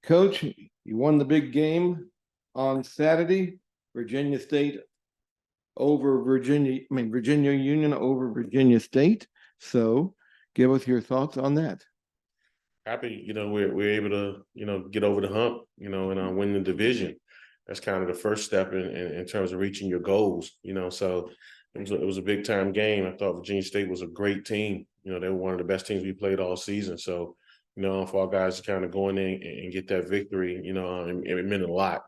Coach, you won the big game on Saturday. Virginia State over Virginia Union over Virginia State. So give us your thoughts on that. Happy, we're able to, get over the hump, and win the division. That's kind of the first step in terms of reaching your goals, so it was a big time game. I thought Virginia State was a great team. They were one of the best teams we played all season. So, for our guys to kind of go in there and get that victory, it meant a lot,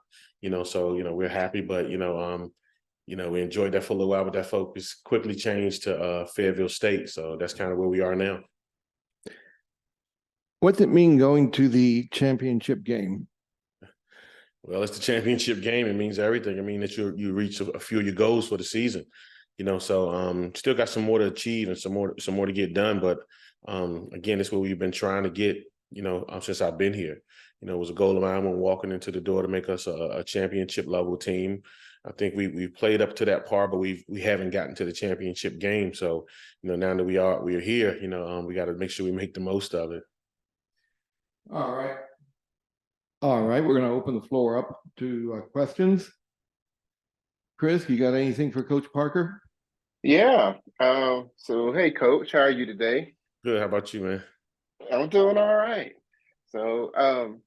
so, we're happy, but, we enjoyed that for a little while, but that focus quickly changed to Fayetteville State. So that's kind of where we are now. What's it mean going to the championship game? Well, it's the championship game. It means everything. It means that you reach a few of your goals for the season. So still got some more to achieve and some more to get done. But again, it's what we've been trying to get, since I've been here. It was a goal of mine when walking into the door to make us a championship level team. I think we played up to that par, but we haven't gotten to the championship game. So, now that we are here, we got to make sure we make the most of it. All right. We're going to open the floor up to questions. Chris, you got anything for Coach Parker? Yeah. So, hey, Coach, how are you today? Good. How about you, man? I'm doing all right. So,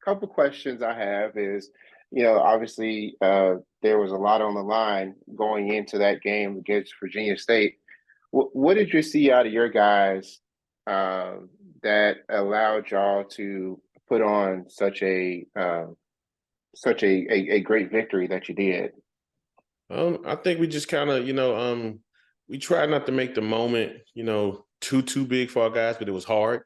couple questions I have is, obviously there was a lot on the line going into that game against Virginia State. What did you see out of your guys that allowed y'all to put on such a great victory that you did? I think we just kind of, we tried not to make the moment, too big for our guys, but it was hard,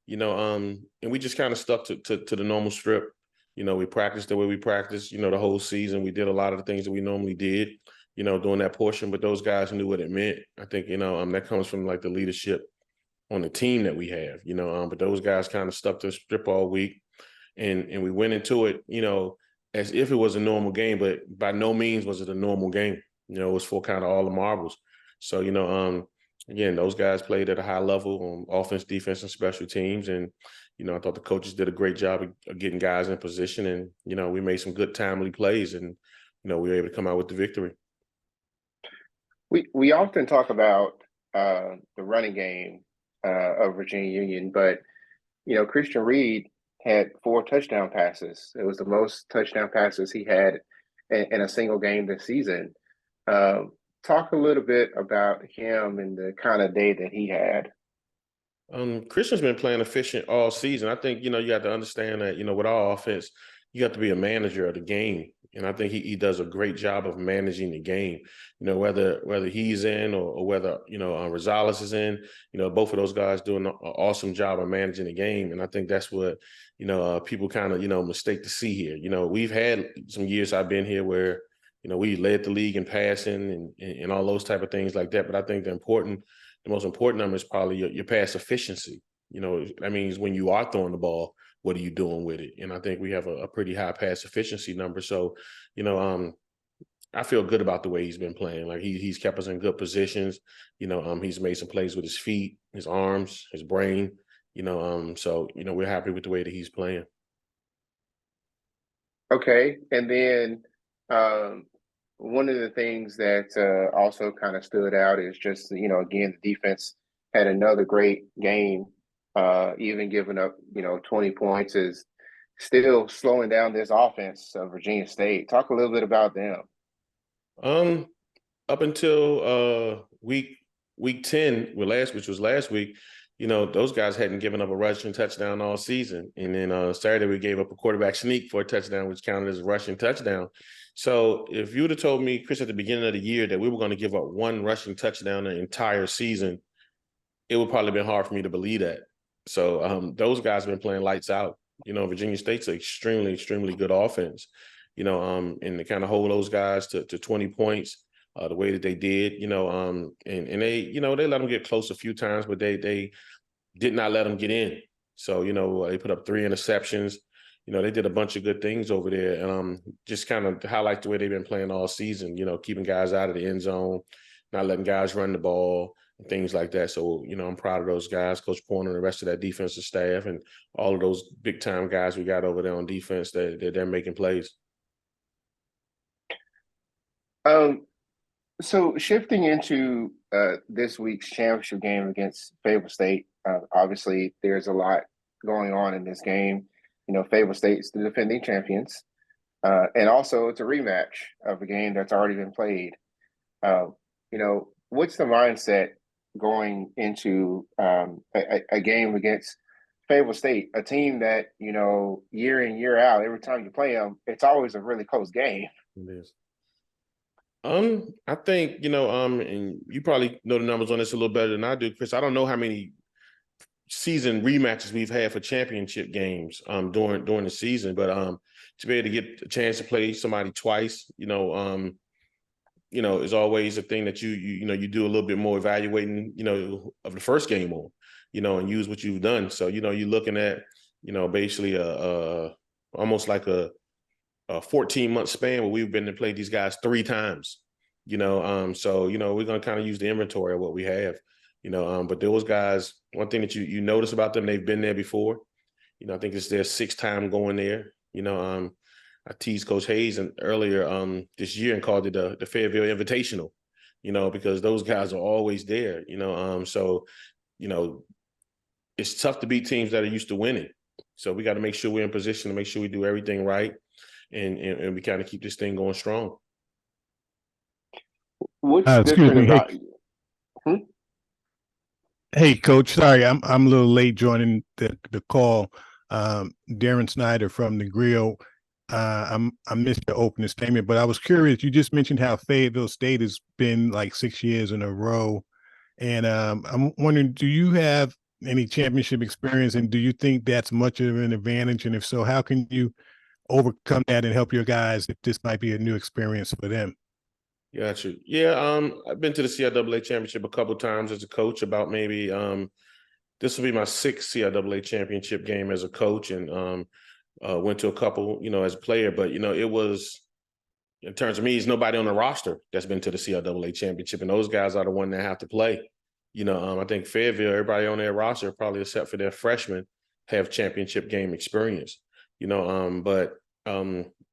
and we just kind of stuck to the normal strip. We practiced the way we practiced, the whole season. We did a lot of the things that we normally did, during that portion, but those guys knew what it meant. I think, that comes from like the leadership on the team that we have, but those guys kind of stuck to the strip all week and we went into it, as if it was a normal game, but by no means was it a normal game. It was for kind of all the marbles. So, again, those guys played at a high level on offense, defense, and special teams. And, I thought the coaches did a great job of getting guys in position. And, we made some good timely plays and, we were able to come out with the victory. We often talk about the running game of Virginia Union, but, Christian Reed had 4 touchdown passes. It was the most touchdown passes he had in a single game this season. Talk a little bit about him and the kind of day that he had. Christian's been playing efficient all season. I think, you have to understand that, with our offense, you have to be a manager of the game. And I think he does a great job of managing the game, whether he's in or whether, Rosales is in, both of those guys doing an awesome job of managing the game. And I think that's what, people kind of, mistake to see here. We've had some years I've been here where, we led the league in passing and all those type of things like that. But I think the most important number is probably your pass efficiency. That means when you are throwing the ball, what are you doing with it? And I think we have a pretty high pass efficiency number. So, I feel good about the way he's been playing. Like he's kept us in good positions. He's made some plays with his feet, his arms, his brain. So we're happy with the way that he's playing. Okay, and then one of the things that also kind of stood out is just, again, the defense had another great game, even giving up, 20 points is still slowing down this offense of Virginia State. Talk a little bit about them. Up until week 10, which was last week, those guys hadn't given up a rushing touchdown all season. And then Saturday we gave up a quarterback sneak for a touchdown, which counted as a rushing touchdown. So if you would have told me, Chris, at the beginning of the year that we were going to give up 1 rushing touchdown the entire season, it would probably have been hard for me to believe that. So those guys have been playing lights out. Virginia State's an extremely, extremely good offense, and to kind of hold those guys to 20 points the way that they did, and they, they let them get close a few times, but they did not let them get in. So, they put up 3 interceptions. They did a bunch of good things over there. And just kind of highlight the way they've been playing all season, keeping guys out of the end zone, not letting guys run the ball, and things like that. So, I'm proud of those guys, Coach Porter and the rest of that defensive staff and all of those big time guys we got over there on defense that they're making plays. So shifting into this week's championship game against Fayetteville State, obviously there's a lot going on in this game. Fayetteville State's the defending champions, and also it's a rematch of a game that's already been played. What's the mindset going into a game against Fayetteville State, a team that, year in, year out, every time you play them, it's always a really close game. It is. I think, and you probably know the numbers on this a little better than I do, Chris. I don't know how many season rematches we've had for championship games during the season, but to be able to get a chance to play somebody twice, is always a thing that you do a little bit more evaluating, of the first game on, and use what you've done. So, you're looking at, basically almost like a 14-month span where we've been to play these guys 3 times, so, we're going to kind of use the inventory of what we have, but those guys, one thing that you notice about them, they've been there before. I think it's their 6th time going there. I teased Coach Hayes earlier this year and called it the Fayetteville Invitational, because those guys are always there, so, it's tough to beat teams that are used to winning. So we got to make sure we're in position to make sure we do everything right and we kind of keep this thing going strong. What's Excuse different me. about Hey, Coach. Sorry, I'm a little late joining the call. Darren Snyder from the Grill. I missed the opening statement, but I was curious. You just mentioned how Fayetteville State has been like 6 years in a row, and I'm wondering, do you have any championship experience, and do you think that's much of an advantage? And if so, how can you overcome that and help your guys if this might be a new experience for them? Gotcha. Yeah, I've been to the CIAA championship a couple of times as a coach. About maybe this will be my 6th CIAA championship game as a coach, and went to a couple, as a player. But it was, in terms of me, there's nobody on the roster that's been to the CIAA championship, and those guys are the one that have to play. I think Fayetteville, everybody on their roster, probably except for their freshmen, have championship game experience. But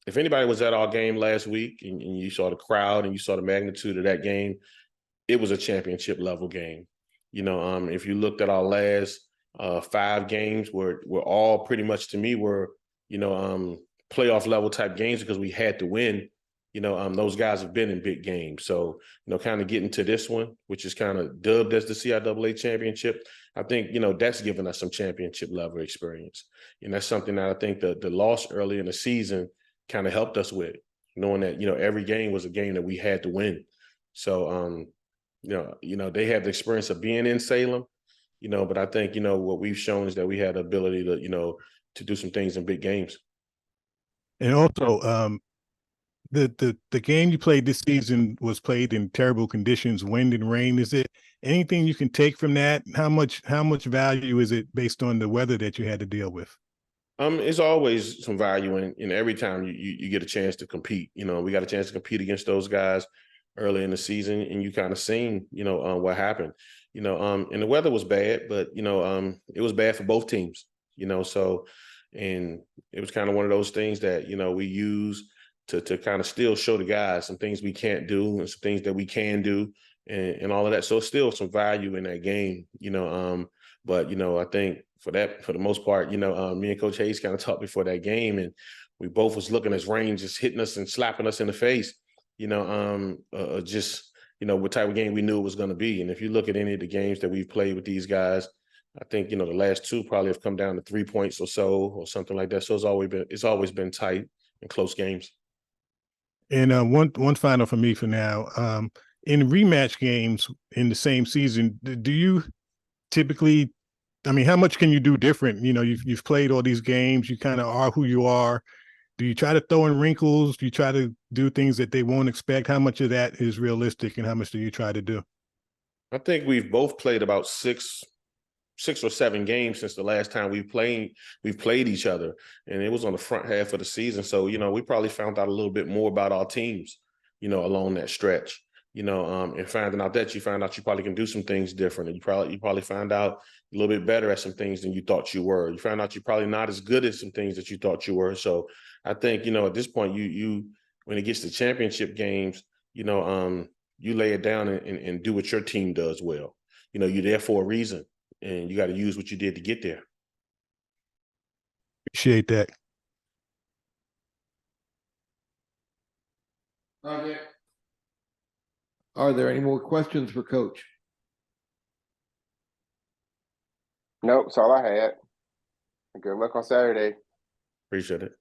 if anybody was at our game last week and you saw the crowd and you saw the magnitude of that game, it was a championship level game. If you looked at our last 5 games, were all pretty much, to me, were playoff level type games because we had to win. Those guys have been in big games. So, kind of getting to this one, which is kind of dubbed as the CIAA championship, I think, that's given us some championship level experience. And that's something that I think the loss early in the season kind of helped us with, knowing that, every game was a game that we had to win. So, they have the experience of being in Salem, but I think, what we've shown is that we had the ability to, to do some things in big games. And also, the game you played this season was played in terrible conditions, wind and rain. Is it anything you can take from that? How much value is it based on the weather that you had to deal with? It's always some value in every time you get a chance to compete. We got a chance to compete against those guys early in the season, and you kind of seen, what happened. And the weather was bad, but it was bad for both teams. So, and it was kind of one of those things that we use to kind of still show the guys some things we can't do and some things that we can do and all of that. So it's still some value in that game, but, I think for the most part, me and Coach Hayes kind of talked before that game, and we both was looking as rain just hitting us and slapping us in the face, just, what type of game we knew it was going to be. And if you look at any of the games that we've played with these guys, I think, the last 2 probably have come down to 3 points or so or something like that. So it's always been tight and close games. And one final for me for now. In rematch games in the same season, do you typically, I mean, how much can you do different? You've played all these games, you kind of are who you are. Do you try to throw in wrinkles? Do you try to do things that they won't expect? How much of that is realistic and how much do you try to do? I think we've both played about 6 or 7 games since the last time we've played each other, and it was on the front half of the season. So, we probably found out a little bit more about our teams, along that stretch. and finding out that you find out you probably can do some things different. And you probably find out a little bit better at some things than you thought you were. You find out you're probably not as good at some things that you thought you were. So I think, at this point, you when it gets to championship games, you lay it down and do what your team does well. You're there for a reason, and you got to use what you did to get there. Appreciate that. Are there any more questions for Coach? Nope, that's all I had. Good luck on Saturday. Appreciate it.